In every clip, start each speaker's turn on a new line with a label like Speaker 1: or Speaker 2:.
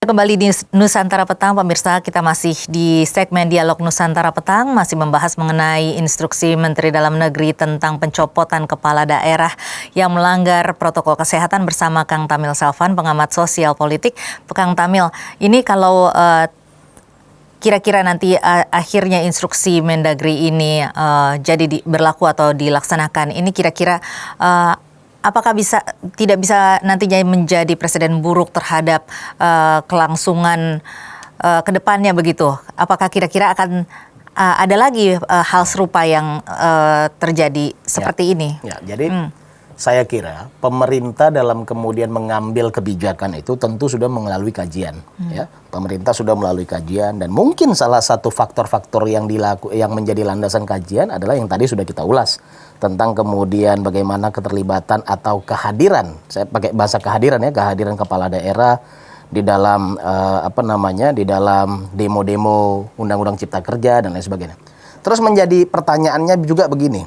Speaker 1: Kembali di Nusantara Petang, pemirsa, kita masih di segmen Dialog Nusantara Petang, masih membahas mengenai instruksi Menteri Dalam Negeri tentang pencopotan kepala daerah yang melanggar protokol kesehatan bersama Kang Tamil Salvan, pengamat sosial politik. Kang Tamil, ini kalau kira-kira nanti akhirnya instruksi Mendagri ini jadi berlaku atau dilaksanakan, ini kira-kira apakah tidak bisa nantinya menjadi presiden buruk terhadap kelangsungan ke depannya begitu? Apakah kira-kira akan ada lagi hal serupa yang terjadi seperti ini?
Speaker 2: Ya, jadi saya kira pemerintah dalam kemudian mengambil kebijakan itu tentu sudah melalui kajian. Ya, pemerintah sudah melalui kajian dan mungkin salah satu faktor-faktor yang menjadi landasan kajian adalah yang tadi sudah kita ulas tentang kemudian bagaimana keterlibatan atau kehadiran, saya pakai bahasa kehadiran ya, kehadiran kepala daerah di dalam di dalam demo-demo Undang-Undang Cipta Kerja dan lain sebagainya. Terus menjadi pertanyaannya juga begini.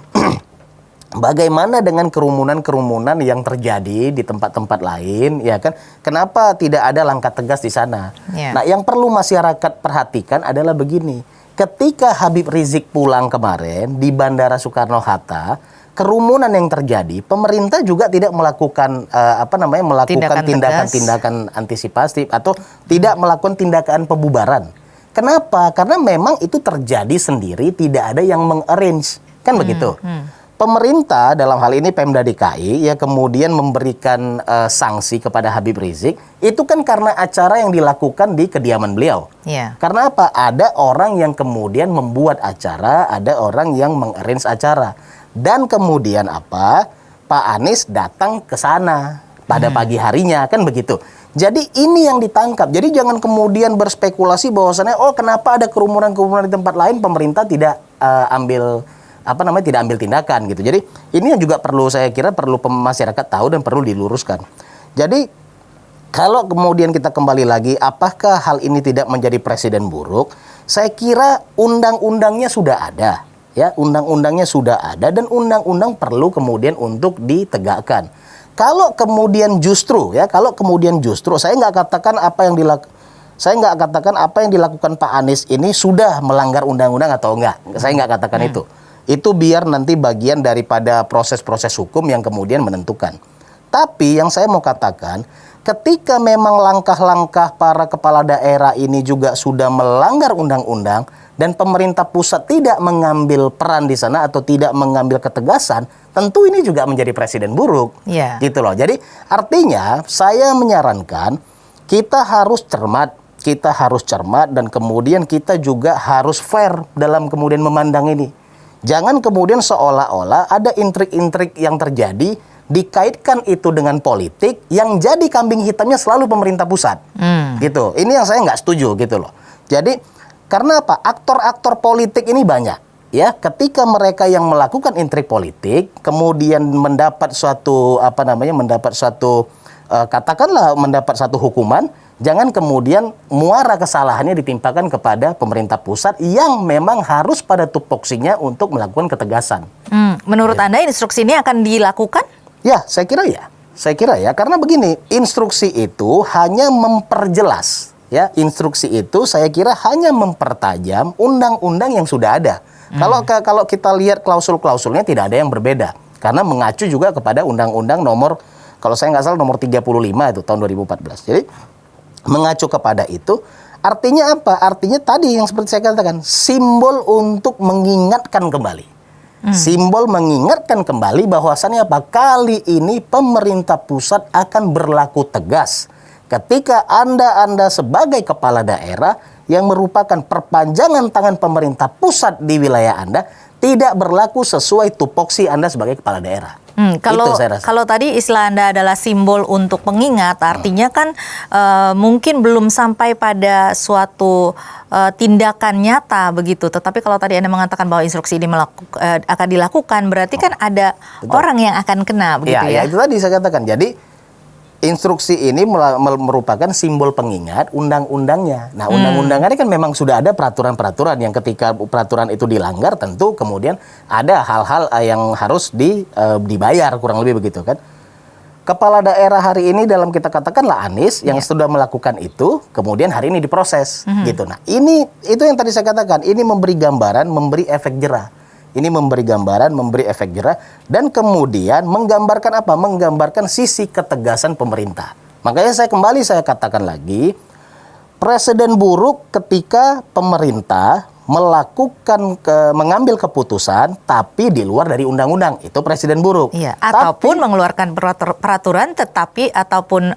Speaker 2: Bagaimana dengan kerumunan-kerumunan yang terjadi di tempat-tempat lain, ya kan? Kenapa tidak ada langkah tegas di sana? Yeah. Nah, yang perlu masyarakat perhatikan adalah begini. Ketika Habib Rizik pulang kemarin di Bandara Soekarno-Hatta, kerumunan yang terjadi, pemerintah juga tidak melakukan melakukan tindakan-tindakan antisipasi atau tidak melakukan tindakan pembubaran. Kenapa? Karena memang itu terjadi sendiri, tidak ada yang mengarrange, kan begitu. Pemerintah dalam hal ini Pemda DKI ya kemudian memberikan sanksi kepada Habib Rizik itu kan karena acara yang dilakukan di kediaman beliau. Yeah. Karena apa? Ada orang yang kemudian membuat acara, ada orang yang mengarrange acara. Dan kemudian apa? Pak Anies datang ke sana pada pagi harinya, kan begitu. Jadi ini yang ditangkap. Jadi jangan kemudian berspekulasi bahwasannya kenapa ada kerumunan-kerumunan di tempat lain pemerintah tidak tidak ambil tindakan gitu. Jadi ini yang juga saya kira perlu masyarakat tahu dan perlu diluruskan. Jadi kalau kemudian kita kembali lagi, apakah hal ini tidak menjadi presiden buruk? Saya kira undang-undangnya sudah ada, ya, undang-undangnya sudah ada dan undang-undang perlu kemudian untuk ditegakkan. Kalau kemudian justru saya nggak katakan apa yang dilakukan Pak Anies ini sudah melanggar undang-undang atau enggak. Saya nggak katakan itu. Itu biar nanti bagian daripada proses-proses hukum yang kemudian menentukan. Tapi yang saya mau katakan, ketika memang langkah-langkah para kepala daerah ini juga sudah melanggar undang-undang dan pemerintah pusat tidak mengambil peran di sana atau tidak mengambil ketegasan, tentu ini juga menjadi presiden buruk. Yeah. Gitu loh. Jadi artinya saya menyarankan kita harus cermat dan kemudian kita juga harus fair dalam kemudian memandang ini. Jangan kemudian seolah-olah ada intrik-intrik yang terjadi, dikaitkan itu dengan politik, yang jadi kambing hitamnya selalu pemerintah pusat. Gitu. Ini yang saya nggak setuju gitu loh. Jadi, karena apa? Aktor-aktor politik ini banyak. Ya, ketika mereka yang melakukan intrik politik, kemudian mendapat suatu hukuman, jangan kemudian muara kesalahannya ditimpakan kepada pemerintah pusat yang memang harus pada tupoksinya untuk melakukan ketegasan.
Speaker 1: Menurut Anda instruksi ini akan dilakukan?
Speaker 2: Ya, saya kira ya. Karena begini, instruksi itu hanya memperjelas. Ya, instruksi itu saya kira hanya mempertajam undang-undang yang sudah ada. Kalau kita lihat klausul-klausulnya tidak ada yang berbeda. Karena mengacu juga kepada undang-undang nomor, kalau saya nggak salah nomor 35 itu tahun 2014. Jadi mengacu kepada itu, artinya apa? Artinya tadi yang seperti saya katakan, simbol untuk mengingatkan kembali. Simbol mengingatkan kembali bahwasannya apa? Kali ini pemerintah pusat akan berlaku tegas. Ketika Anda sebagai kepala daerah yang merupakan perpanjangan tangan pemerintah pusat di wilayah Anda, tidak berlaku sesuai tupoksi Anda sebagai kepala daerah.
Speaker 1: Kalau tadi istilah Anda adalah simbol untuk pengingat, artinya kan mungkin belum sampai pada suatu tindakan nyata begitu. Tetapi kalau tadi Anda mengatakan bahwa instruksi ini akan dilakukan, berarti kan ada orang yang akan kena begitu ya? Ya,
Speaker 2: itu tadi saya katakan. Jadi instruksi ini merupakan simbol pengingat undang-undangnya. Nah, undang-undangnya kan memang sudah ada peraturan-peraturan yang ketika peraturan itu dilanggar tentu kemudian ada hal-hal yang harus dibayar, kurang lebih begitu kan. kepala daerah hari ini dalam kita katakanlah Anies yang sudah melakukan itu, kemudian hari ini diproses gitu. Nah, itu yang tadi saya katakan, ini memberi gambaran, memberi efek jerah. Ini memberi gambaran, memberi efek jerah, dan kemudian menggambarkan apa? Menggambarkan sisi ketegasan pemerintah. Makanya saya katakan lagi, presiden buruk ketika pemerintah mengambil keputusan tapi di luar dari undang-undang, itu presiden buruk.
Speaker 1: Iya, ataupun mengeluarkan peraturan tetapi ataupun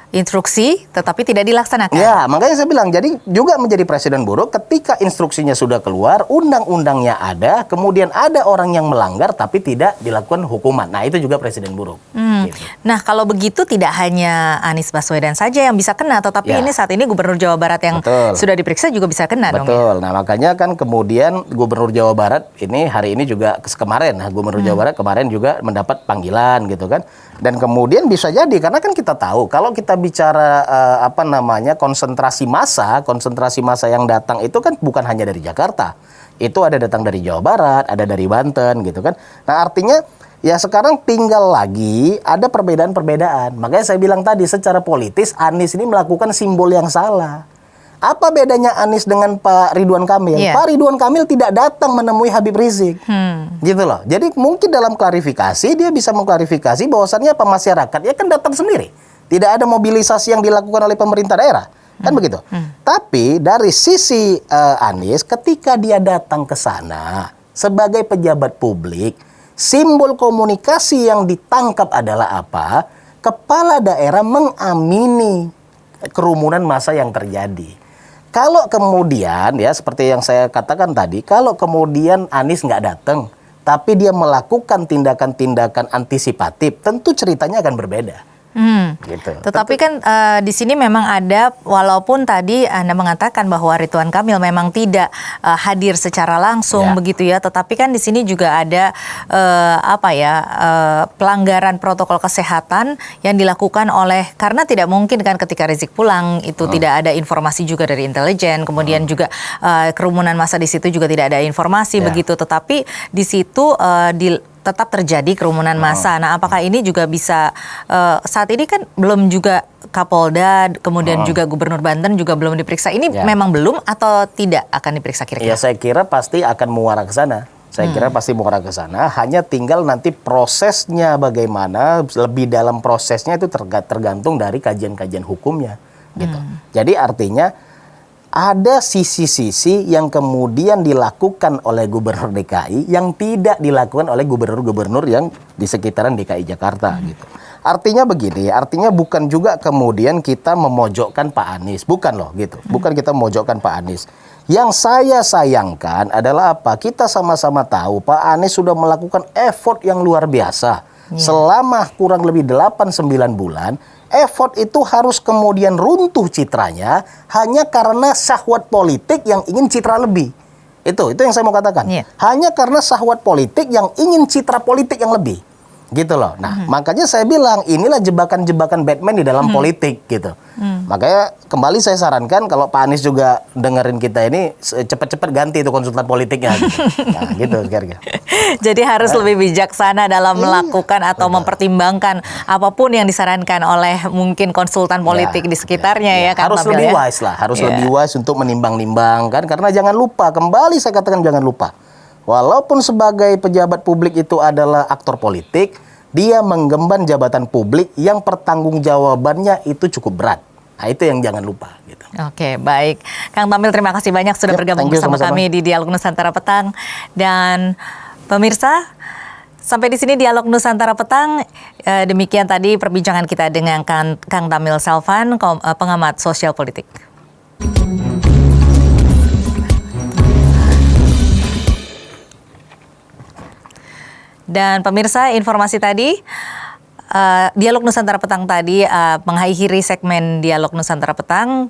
Speaker 1: instruksi tetapi tidak dilaksanakan.
Speaker 2: Ya, makanya saya bilang, jadi juga menjadi presiden buruk ketika instruksinya sudah keluar, undang-undangnya ada, kemudian ada orang yang melanggar tapi tidak dilakukan hukuman. Nah, itu juga presiden buruk. Gitu.
Speaker 1: Nah, kalau begitu tidak hanya Anies Baswedan saja yang bisa kena, tetapi ini saat ini Gubernur Jawa Barat yang sudah diperiksa juga bisa kena dong.
Speaker 2: Betul. Nah, makanya kan kemudian Gubernur Jawa Barat ini hari ini juga kemarin, Gubernur Jawa Barat kemarin juga mendapat panggilan gitu kan. Dan kemudian bisa jadi, karena kan kita tahu kalau kita bicara konsentrasi massa yang datang itu kan bukan hanya dari Jakarta. Itu ada datang dari Jawa Barat, ada dari Banten gitu kan. Nah, artinya ya sekarang tinggal lagi ada perbedaan-perbedaan. Makanya saya bilang tadi, secara politis Anies ini melakukan simbol yang salah. Apa bedanya Anies dengan Pak Ridwan Kamil? Pak Ridwan Kamil tidak datang menemui Habib Rizik. Gitu loh. Jadi mungkin dalam klarifikasi dia bisa mengklarifikasi bahwasannya apa, masyarakat ya kan datang sendiri. Tidak ada mobilisasi yang dilakukan oleh pemerintah daerah. Kan begitu. Tapi dari sisi Anies ketika dia datang ke sana sebagai pejabat publik, simbol komunikasi yang ditangkap adalah apa? Kepala daerah mengamini kerumunan massa yang terjadi. Kalau kemudian ya seperti yang saya katakan tadi, kalau kemudian Anies nggak datang, tapi dia melakukan tindakan-tindakan antisipatif, tentu ceritanya akan berbeda. Gitu.
Speaker 1: Tetapi kan di sini memang ada, walaupun tadi Anda mengatakan bahwa Ridwan Kamil memang tidak hadir secara langsung begitu ya, tetapi kan di sini juga ada pelanggaran protokol kesehatan yang dilakukan karena tidak mungkin kan ketika Rizik pulang itu tidak ada informasi juga dari intelijen, kemudian juga kerumunan massa di situ juga tidak ada informasi begitu, tetapi di situ tetap terjadi kerumunan massa. Nah, apakah ini juga bisa saat ini kan belum juga Kapolda, kemudian juga Gubernur Banten juga belum diperiksa. Ini memang belum atau tidak akan diperiksa kira-kira?
Speaker 2: Ya, saya kira pasti akan mengarah ke sana. Saya kira pasti mengarah ke sana. Hanya tinggal nanti prosesnya bagaimana, lebih dalam prosesnya itu tergantung dari kajian-kajian hukumnya. Gitu. Jadi artinya ada sisi-sisi yang kemudian dilakukan oleh Gubernur DKI yang tidak dilakukan oleh gubernur-gubernur yang di sekitaran DKI Jakarta gitu. Artinya begini, artinya bukan juga kemudian kita memojokkan Pak Anies, bukan loh gitu. Bukan kita memojokkan Pak Anies. Yang saya sayangkan adalah apa? Kita sama-sama tahu Pak Anies sudah melakukan effort yang luar biasa. Selama kurang lebih 8-9 bulan, effort itu harus kemudian runtuh citranya hanya karena syahwat politik yang ingin citra lebih. Itu yang saya mau katakan. Hanya karena syahwat politik yang ingin citra politik yang lebih. Gitu loh. Nah, makanya saya bilang inilah jebakan-jebakan Batman di dalam politik gitu. Makanya kembali saya sarankan kalau Pak Anies juga dengerin kita ini cepat-cepat ganti itu konsultan politiknya. Gitu. Nah, gitu kira-kira.
Speaker 1: Jadi harus lebih bijaksana dalam melakukan atau mempertimbangkan apapun yang disarankan oleh mungkin konsultan politik di sekitarnya kan.
Speaker 2: Harus lebih wise lah, harus lebih wise untuk menimbang-nimbang kan, karena jangan lupa, kembali saya katakan jangan lupa. Walaupun sebagai pejabat publik itu adalah aktor politik, dia menggemban jabatan publik yang pertanggungjawabannya itu cukup berat. Nah, itu yang jangan lupa. Gitu.
Speaker 1: Oke, baik. Kang Tamil, terima kasih banyak sudah bergabung bersama kami di Dialog Nusantara Petang. Dan pemirsa, sampai di sini Dialog Nusantara Petang. Demikian tadi perbincangan kita dengan Kang Tamil Selvan, pengamat sosial politik. Dan pemirsa, informasi tadi, Dialog Nusantara Petang tadi mengakhiri segmen Dialog Nusantara Petang.